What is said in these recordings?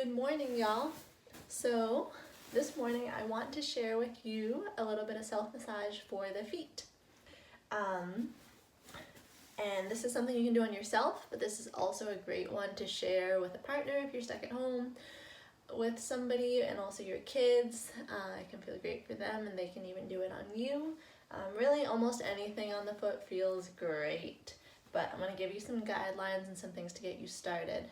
Good morning, y'all. So this morning I want to share with you a little bit of self-massage for the feet. And this is something you can do on yourself, but this is also a great one to share with a partner if you're stuck at home with somebody, and also your kids. It can feel great for them, and they can even do it on you. Really, almost anything on the foot feels great. But I'm going to give you some guidelines and some things to get you started.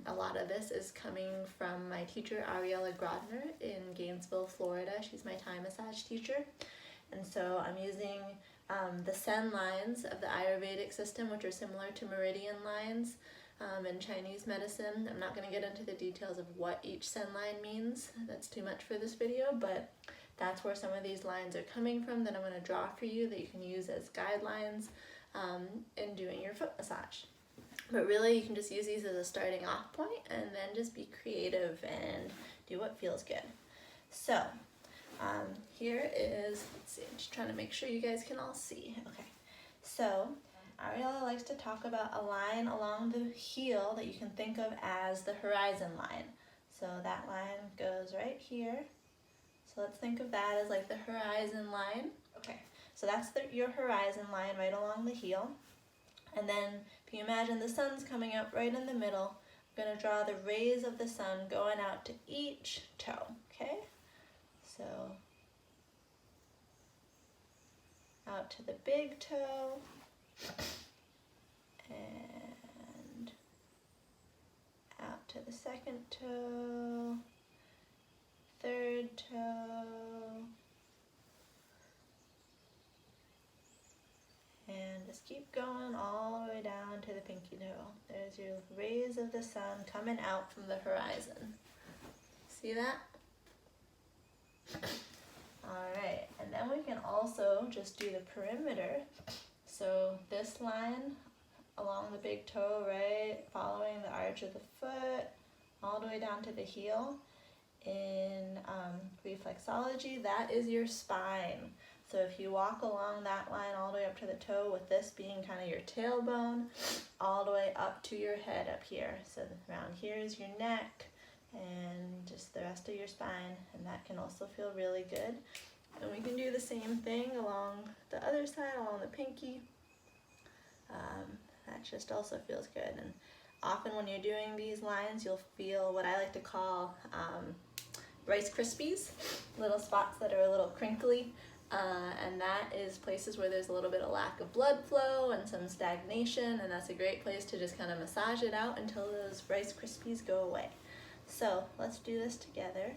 A lot of this is coming from my teacher, Ariella Grodner in Gainesville, Florida. She's my Thai massage teacher. And so I'm using the Sen lines of the Ayurvedic system, which are similar to meridian lines in Chinese medicine. I'm not going to get into the details of what each Sen line means. That's too much for this video, but that's where some of these lines are coming from that I'm going to draw for you that you can use as guidelines in doing your foot massage. But really, you can just use these as a starting off point and then just be creative and do what feels good. So here is, let's see, I'm just trying to make sure you guys can all see. Okay, so Ariella likes to talk about a line along the heel that you can think of as the horizon line. So that line goes right here. So let's think of that as like the horizon line. Okay. So that's your horizon line right along the heel. And then if you imagine the sun's coming up right in the middle, I'm going to draw the rays of the sun going out to each toe, okay? So out to the big toe and out to the second toe, third toe, and just keep going all the way down to the pinky toe. There's your rays of the sun coming out from the horizon. See that? Alright, and then we can also just do the perimeter. So this line along the big toe, right, following the arch of the foot, all the way down to the heel. In reflexology, that is your spine. So if you walk along that line all the way up to the toe, with this being kind of your tailbone, all the way up to your head up here. So around here is your neck and just the rest of your spine, and that can also feel really good. And we can do the same thing along the other side, along the pinky. That just also feels good. And often when you're doing these lines, you'll feel what I like to call Rice Krispies, little spots that are a little crinkly. And that is places where there's a little bit of lack of blood flow and some stagnation, and that's a great place to just kind of massage it out until those Rice Krispies go away. So let's do this together.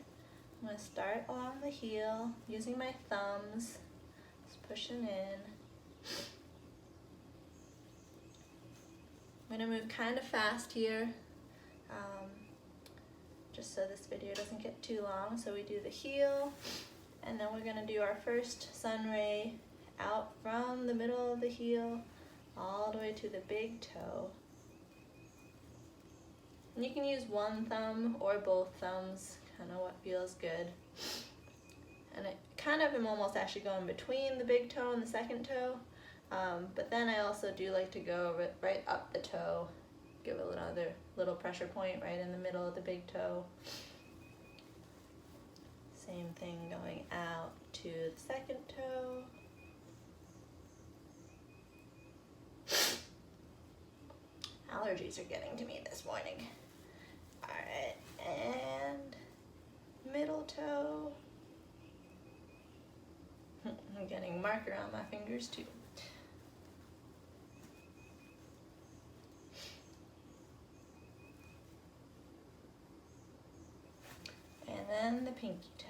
I'm going to start along the heel using my thumbs, just pushing in. I'm going to move kind of fast here, just so this video doesn't get too long. So we do the heel, and then we're going to do our first sun ray out from the middle of the heel all the way to the big toe. And you can use one thumb or both thumbs, kind of what feels good. And I kind of am almost actually going between the big toe and the second toe, but then I also do like to go right up the toe, give it another little pressure point right in the middle of the big toe. Same thing going out to the second toe. Allergies are getting to me this morning. Alright, and middle toe. I'm getting marker on my fingers too. And then the pinky toe.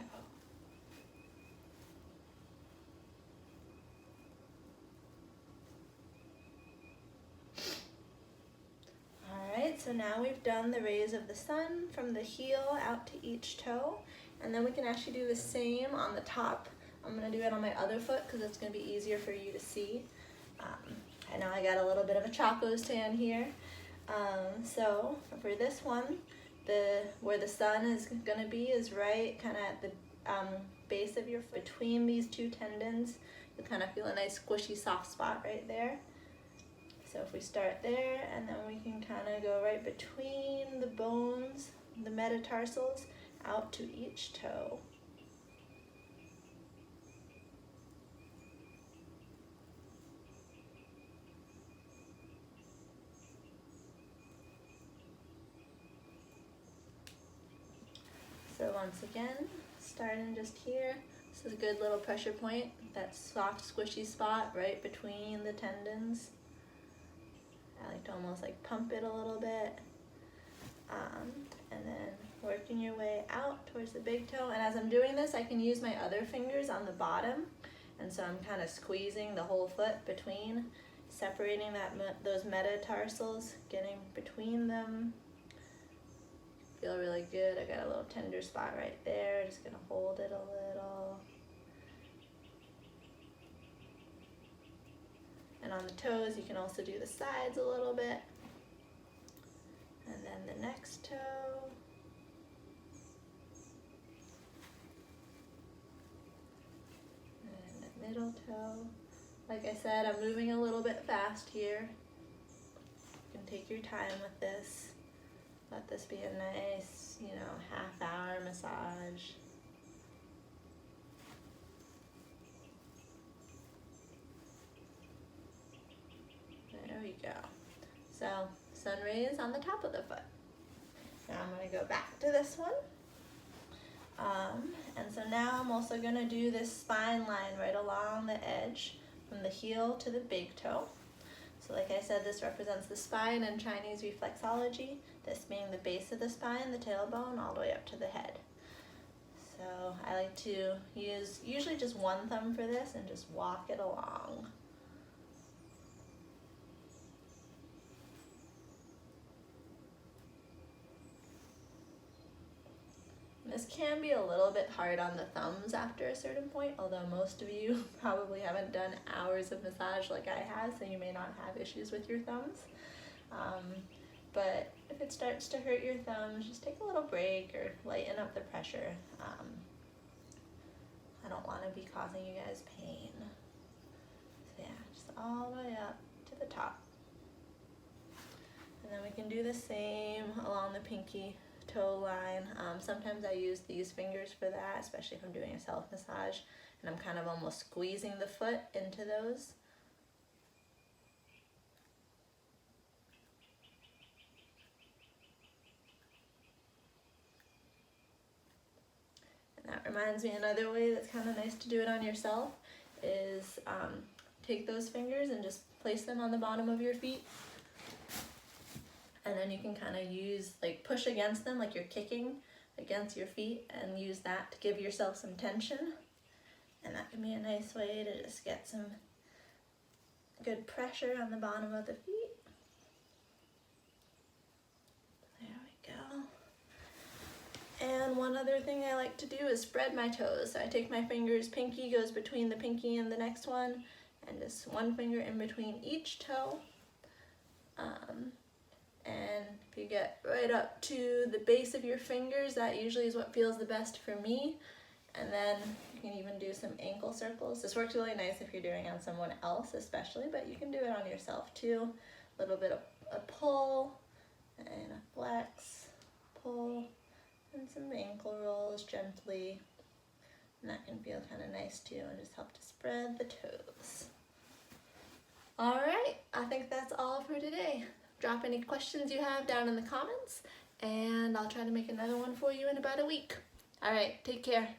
Alright, so now we've done the rays of the sun from the heel out to each toe, and then we can actually do the same on the top. I'm going to do it on my other foot because it's going to be easier for you to see. I know I got a little bit of a Choco tan here. So for this one, where the sun is going to be is right kind of at the base of your foot. Between these two tendons, you'll kind of feel a nice squishy soft spot right there. So if we start there, and then we can kind of go right between the bones the metatarsals out to each toe. So once again, starting just here. This is a good little pressure point, that soft squishy spot right between the tendons. I like to almost like pump it a little bit. And then working your way out towards the big toe. And as I'm doing this, I can use my other fingers on the bottom. And so I'm kind of squeezing the whole foot between, separating those metatarsals, getting between them. Feel really good. I got a little tender spot right there. Just gonna hold it a little. And on the toes, you can also do the sides a little bit. And then the next toe. And the middle toe. Like I said, I'm moving a little bit fast here. You can take your time with this. Let this be a nice, half-hour massage. There we go. So, sun rays on the top of the foot. Now I'm going to go back to this one. And so now I'm also going to do this spine line right along the edge from the heel to the big toe. So like I said, this represents the spine in Chinese reflexology, this being the base of the spine, the tailbone, all the way up to the head. So I like to use usually just one thumb for this and just walk it along. This can be a little bit hard on the thumbs after a certain point, although most of you probably haven't done hours of massage like I have, so you may not have issues with your thumbs. But if it starts to hurt your thumbs, just take a little break or lighten up the pressure. I don't want to be causing you guys pain. So yeah, just all the way up to the top. And then we can do the same along the pinky toe line. Sometimes I use these fingers for that, especially if I'm doing a self massage and I'm kind of almost squeezing the foot into those. And that reminds me, another way that's kind of nice to do it on yourself is take those fingers and just place them on the bottom of your feet. And then you can kind of use, like, push against them like you're kicking against your feet and use that to give yourself some tension. And that can be a nice way to just get some good pressure on the bottom of the feet. There we go. And one other thing I like to do is spread my toes. So I take my fingers, pinky goes between the pinky and the next one, and just one finger in between each toe. And if you get right up to the base of your fingers, that usually is what feels the best for me. And then you can even do some ankle circles. This works really nice if you're doing it on someone else especially, but you can do it on yourself too. A little bit of a pull and a flex, pull, and some ankle rolls gently. And that can feel kind of nice too and just help to spread the toes. All right, I think that's all for today. Drop any questions you have down in the comments, and I'll try to make another one for you in about a week. All right, take care.